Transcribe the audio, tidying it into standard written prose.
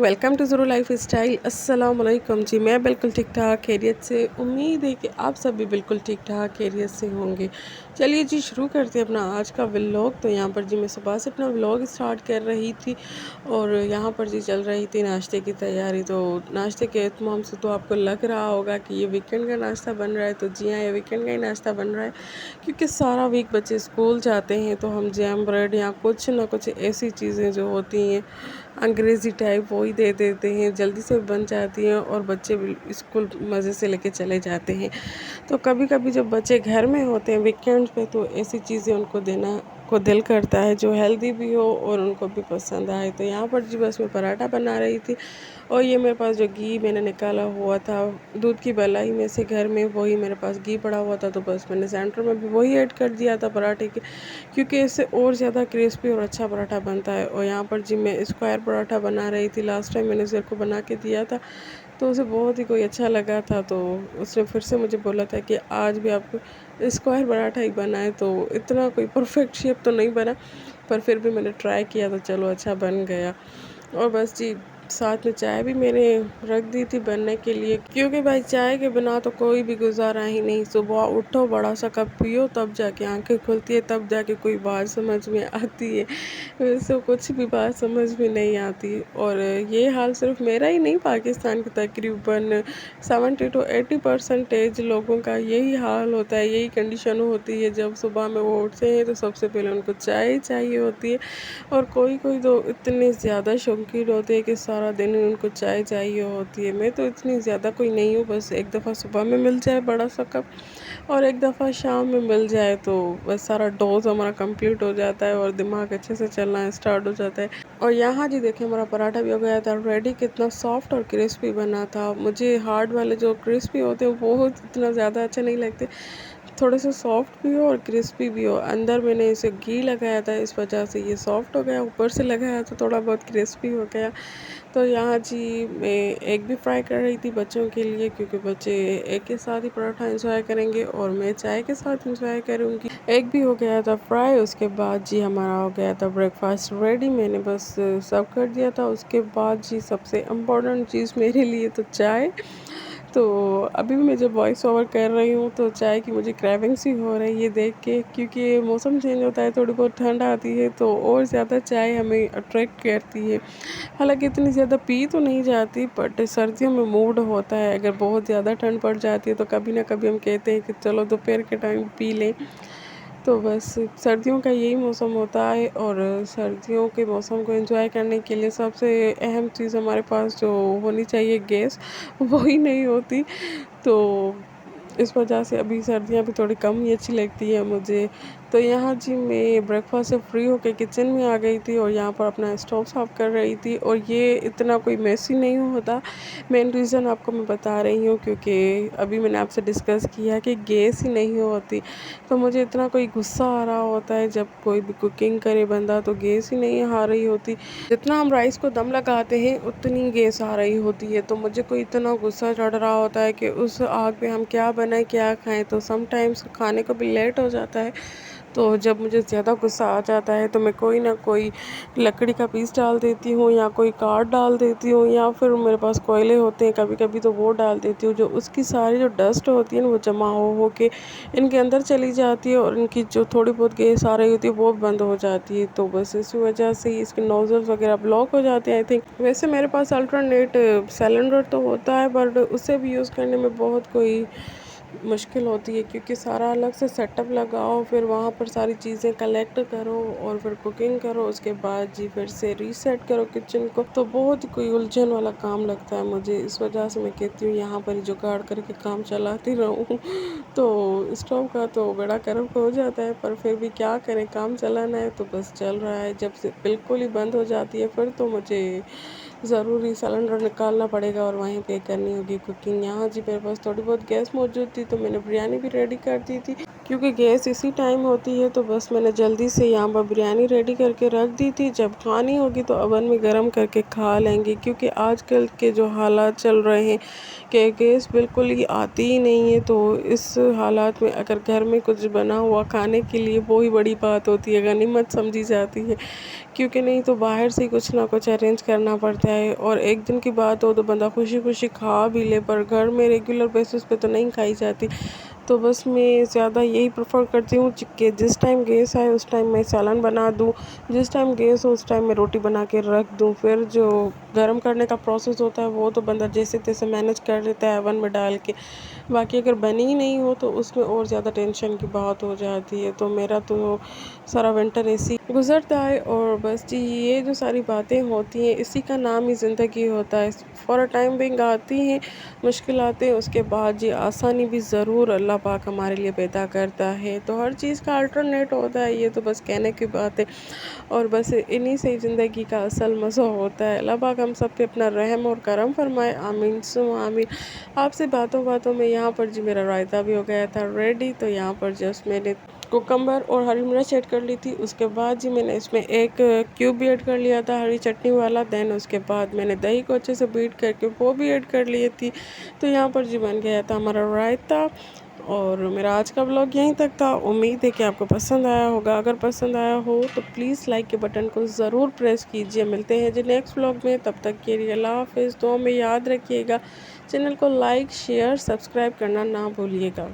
Welcome to ज़रूर life style. अस्सलाम वालेकुम जी। मैं बिल्कुल ठीक ठाक खैरियत से, उम्मीद है कि आप सब भी बिल्कुल ठीक ठाक खैरियत से होंगे। चलिए जी, शुरू करते हैं अपना आज का व्लॉग। तो यहाँ पर जी मैं सुबह से अपना व्लॉग स्टार्ट कर रही थी और यहाँ पर जी चल रही थी नाश्ते की तैयारी। तो नाश्ते के एहतमाम से तो आपको लग रहा होगा कि ये वीकेंड का नाश्ता बन रहा है। तो जी हाँ, ये वीकेंड का ही नाश्ता बन रहा है क्योंकि सारा वीक बच्चे स्कूल जाते हैं, तो हम जैम ब्रेड या कुछ ना कुछ ऐसी चीज़ें जो होती हैं अंग्रेज़ी टाइप वही दे देते हैं, जल्दी से बन जाती हैं और बच्चे भी स्कूल मज़े से लेके चले जाते हैं। तो कभी कभी जब बच्चे घर में होते हैं वीकेंड पे, तो ऐसी चीज़ें उनको देना को दिल करता है जो हेल्दी भी हो और उनको भी पसंद आए। तो यहाँ पर जी बस मैं पराठा बना रही थी और ये मेरे पास जो घी मैंने निकाला हुआ था दूध की मलाई में से घर में, वही मेरे पास घी पड़ा हुआ था। तो बस मैंने सेंटर में भी वही ऐड कर दिया था पराठे के, क्योंकि इससे और ज़्यादा क्रिस्पी और अच्छा पराठा बनता है। और यहाँ पर जी मैं स्क्वायर पराठा बना रही थी। लास्ट टाइम मैंने उसे को बना के दिया था तो उसे बहुत ही कोई अच्छा लगा था, तो उसने फिर से मुझे बोला था कि आज भी आपको स्क्वायर पराठा ही बनाए। तो इतना कोई परफेक्ट शेप तो नहीं बना, पर फिर भी मैंने ट्राई किया तो चलो अच्छा बन गया। और बस जी साथ में चाय भी मैंने रख दी थी बनने के लिए, क्योंकि भाई चाय के बिना तो कोई भी गुजारा ही नहीं। सुबह उठो, बड़ा सा कप पियो, तब जाके आंखें खुलती है, तब जाके कोई बात समझ में आती है। वैसे कुछ भी बात समझ में नहीं आती। और ये हाल सिर्फ मेरा ही नहीं, पाकिस्तान के तकरीबन 70 to 80% लोगों का यही हाल होता है, यही कंडीशन होती है। जब सुबह में वो उठते हैं तो सबसे पहले उनको चाय चाहिए होती है। और कोई कोई तो इतने ज़्यादा शौकीन होते हैं कि सारा दिन उनको चाय चाहिए होती है। मैं तो इतनी ज़्यादा कोई नहीं हूँ, बस एक दफ़ा सुबह में मिल जाए बड़ा सा कप और एक दफ़ा शाम में मिल जाए तो बस सारा डोज हमारा कंप्लीट हो जाता है और दिमाग अच्छे से चलना स्टार्ट हो जाता है। और यहाँ जी देखिए हमारा पराठा भी हो गया था रेडी। कितना सॉफ्ट और क्रिस्पी बना था। मुझे हार्ड वाले जो क्रिस्पी होते हैं वो इतना ज़्यादा अच्छे नहीं लगते, थोड़े से सॉफ्ट भी हो और क्रिस्पी भी हो। अंदर मैंने इसे घी लगाया था, इस वजह से ये सॉफ्ट हो गया। ऊपर से लगाया तो थोड़ा बहुत क्रिस्पी हो गया। तो यहाँ जी मैं एग भी फ्राई कर रही थी बच्चों के लिए, क्योंकि बच्चे एग के साथ ही पराठा इंजॉय करेंगे और मैं चाय के साथ इंजॉय करूँगी। एग भी हो गया था फ्राई। उसके बाद जी हमारा हो गया था ब्रेकफास्ट रेडी। मैंने बस सर्व कर दिया था। उसके बाद जी सबसे इम्पोर्टेंट चीज़ मेरे लिए तो चाय। तो अभी भी मैं जब वॉइस ओवर कर रही हूँ तो चाय की मुझे क्रेविंग सी हो रही है देख के, क्योंकि मौसम चेंज होता है, थोड़ी बहुत ठंड आती है तो और ज़्यादा चाय हमें अट्रैक्ट करती है। हालांकि इतनी ज़्यादा पी तो नहीं जाती, बट सर्दियों में मूड होता है, अगर बहुत ज़्यादा ठंड पड़ जाती है तो कभी ना कभी हम कहते हैं कि चलो दोपहर के टाइम पी लें। तो बस सर्दियों का यही मौसम होता है और सर्दियों के मौसम को एंजॉय करने के लिए सबसे अहम चीज़ हमारे पास जो होनी चाहिए, गैस, वो ही नहीं होती। तो इस वजह से अभी सर्दियाँ भी थोड़ी कम ही अच्छी लगती है मुझे। तो यहाँ जी मैं ब्रेकफास्ट से फ्री होकर किचन में आ गई थी और यहाँ पर अपना स्टोव साफ़ कर रही थी। और ये इतना कोई मेसी नहीं होता। मेन रीज़न आपको मैं बता रही हूँ, क्योंकि अभी मैंने आपसे डिस्कस किया कि गैस ही नहीं होती। तो मुझे इतना कोई गुस्सा आ रहा होता है जब कोई भी कुकिंग करे बंदा, तो गैस ही नहीं आ रही होती। जितना हम राइस को दम लगाते हैं उतनी गैस आ रही होती है। तो मुझे कोई इतना गुस्सा चढ़ रहा होता है कि उस आग पे हम क्या बनाएं क्या खाएं। तो समटाइम्स खाने को भी लेट हो जाता है। तो जब मुझे ज़्यादा गुस्सा आ जाता है तो मैं कोई ना कोई लकड़ी का पीस डाल देती हूँ या कोई काठ डाल देती हूँ, या फिर मेरे पास कोयले होते हैं कभी कभी तो वो डाल देती हूँ। जो उसकी सारी जो डस्ट होती है ना वो जमा हो के इनके अंदर चली जाती है और इनकी जो थोड़ी बहुत गैस आ रही होती है वो बंद हो जाती है। तो बस इसी वजह से इसके नोज़ल्स वगैरह ब्लॉक हो जाते हैं आई थिंक। वैसे मेरे पास अल्टरनेट सिलेंडर तो होता है, बट उसे भी यूज़ करने में बहुत कोई मुश्किल होती है, क्योंकि सारा अलग से सेटअप लगाओ, फिर वहाँ पर सारी चीज़ें कलेक्ट करो और फिर कुकिंग करो, उसके बाद जी फिर से रीसेट करो किचन को। तो बहुत कोई उलझन वाला काम लगता है मुझे। इस वजह से मैं कहती हूँ यहाँ पर ही जुगाड़ करके काम चलाती रहूँ। तो स्टोव का तो बड़ा गर्म हो जाता है, पर फिर भी क्या करें, काम चलाना है तो बस चल रहा है। जब से बिल्कुल ही बंद हो जाती है फिर तो मुझे ज़रूरी सिलेंडर निकालना पड़ेगा और वहीं पे करनी होगी कुकिंग। यहाँ जी मेरे पास थोड़ी बहुत गैस मौजूद थी तो मैंने बिरयानी भी रेडी कर दी थी, क्योंकि गैस इसी टाइम होती है, तो बस मैंने जल्दी से यहाँ पर बिरयानी रेडी करके रख दी थी। जब खानी होगी तो ओवन में गर्म करके खा लेंगे, क्योंकि आजकल के जो हालात चल रहे हैं कि गैस बिल्कुल ही आती ही नहीं है। तो इस हालात में अगर घर में कुछ बना हुआ खाने के लिए वो ही बड़ी बात होती है, गनीमत समझी जाती है। क्योंकि नहीं तो बाहर से कुछ ना कुछ अरेंज करना पड़ता है, और एक दिन की बात हो तो बंदा खुशी खुशी खा भी ले, पर घर में रेगुलर बेसिस पे तो नहीं खाई जाती। तो बस मैं ज़्यादा यही प्रेफर करती हूँ कि जिस टाइम गैस आए उस टाइम मैं सालन बना दूँ, जिस टाइम गैस हो उस टाइम मैं रोटी बना के रख दूँ। फिर जो गर्म करने का प्रोसेस होता है वो तो बंदा जैसे तैसे मैनेज कर लेता है ओवन में डाल के। बाकी अगर बनी ही नहीं हो तो उसमें और ज़्यादा टेंशन की बात हो जाती है। तो मेरा तो सारा विंटर ऐसी गुजरता है, और बस जी ये जो सारी बातें होती हैं इसी का नाम ही ज़िंदगी होता है। फॉर अ टाइम बिंग आती हैं मुश्किलातें, उसके बाद जी आसानी भी ज़रूर अल्लाह पाक हमारे लिए पैदा करता है। तो हर चीज़ का अल्टरनेट होता है, ये तो बस कहने की बात है। और बस इन्हीं से ही ज़िंदगी का असल मज़ा होता है। अल्लाह पाक हम सब पे अपना रहम और करम फरमाए, आमीन सुम आमीन। आपसे बातों बातों में यहाँ पर जी मेरा रायता भी हो गया था रेडी। तो यहाँ पर जस्ट मैंने कुकम्बर और हरी मिर्च ऐड कर ली थी। उसके बाद जी मैंने इसमें एक क्यूब भी ऐड कर लिया था हरी चटनी वाला। देन उसके बाद मैंने दही को अच्छे से बीट करके वो भी ऐड कर लिए थी। तो यहाँ पर जी बन गया था हमारा रायता। और मेरा आज का व्लॉग यहीं तक था। उम्मीद है कि आपको पसंद आया होगा। अगर पसंद आया हो तो प्लीज़ लाइक के बटन को ज़रूर प्रेस कीजिए। मिलते हैं जी नेक्स्ट व्लॉग में, तब तक के लिए अल्लाह हाफ़िज़। दुआ में याद रखिएगा, चैनल को लाइक शेयर सब्सक्राइब करना ना भूलिएगा।